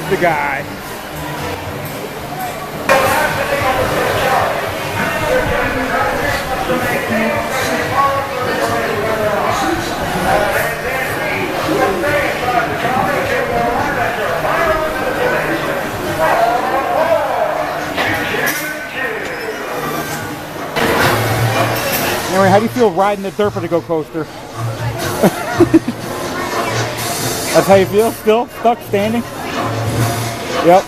there's the guy. Anyway, how do you feel riding the Derp-a-to-go coaster? That's how you feel? Still stuck standing? Yep.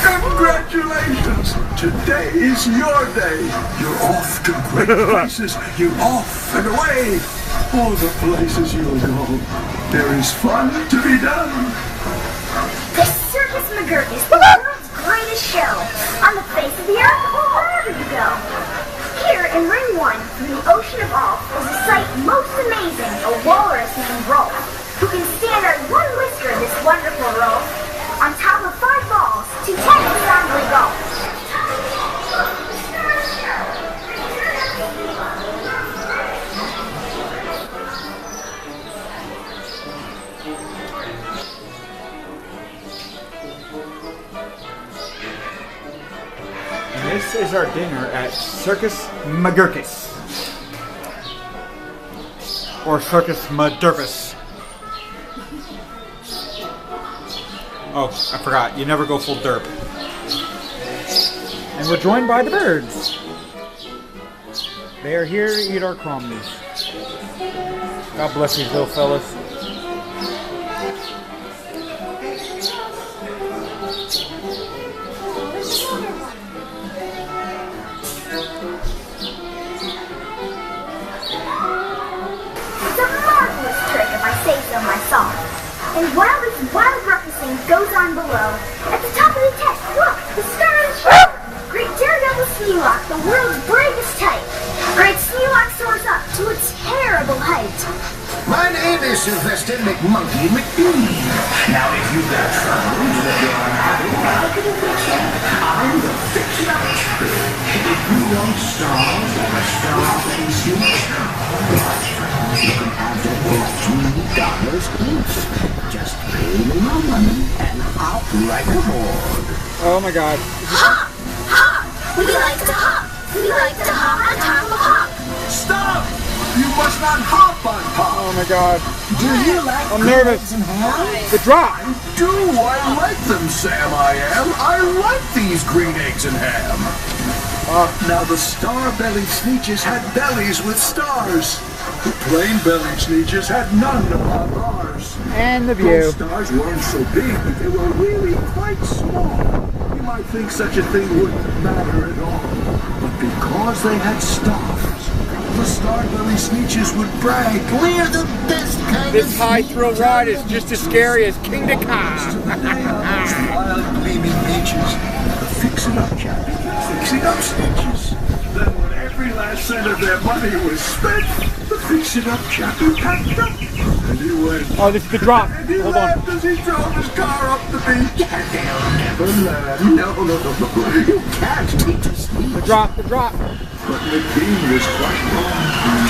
Congratulations! Today is your day. You're off to great places. You're off and away. All the places you'll go. There is fun to be done. The Circus McGurkus, the world's greatest show. On the face of the earth or wherever you go. Here in Ring 1, in the ocean of Alf, is a sight most amazing, a walrus named Rolf, who can stand on one whisker of this wonderful roll. On top of 5 balls, to 10 soundly golf. And this is our dinner at Circus McGurkus. Or Circus McGurkus. Oh, I forgot. You never go full derp. And we're joined by the birds. They are here to eat our crumbs. God bless these little fellas. It's a marvelous trick if I say so myself. And while this wild ruckusing goes on below, at the top of the tent, look, the stars show! Great Daredevil Sneelock, the world's bravest type. Great Sneelock soars up to a terrible height. My name is Sylvester McMonkey McBean. Now if you've got troubles that you're unhappy, how can you fix them? I'm the fixer. If you want stars like a star face you, you can have them for $2 each. Just pay me my money and hop right aboard. Oh my god. Hop! Hop! We like to hop! We like to hop on top of hop! Stop! You must not hop on pop! Oh my god. Do you like I'm nervous. and ham? The drop! Do I like them, Sam? I like these green eggs and ham. Now the star-bellied sneetches had bellies with stars. The plain-bellied sneetches had none upon ours. And the view. Those stars weren't so big, they were really quite small. You might think such a thing wouldn't matter at all. But because they had stars, the star-bellied sneetches would brag, "We're the best kind This of high thrill ride is just as scary as Kingda Ka. wild gleaming beaches, the fix-it-up chap, fixing-up sneetches. Then when every last cent of their money was spent, the fix-it-up chappie packed up, and he went. Oh, this is the drop. And he Hold on. laughed as he drove his car up the beach. And they'll never learn. No. You can't teach a sneetch. The drop, the drop. But McBean was quite wrong.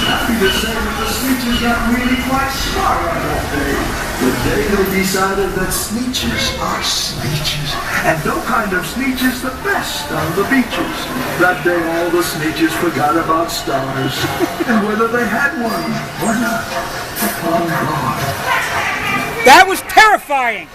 Happy to say that the sneetches got really quite smart on that day. The day they decided that sneetches are sneetches, and no kind of sneetch is the best on the beaches. That day all the sneetches forgot about stars, and whether they had one or not. Upon God. That was terrifying!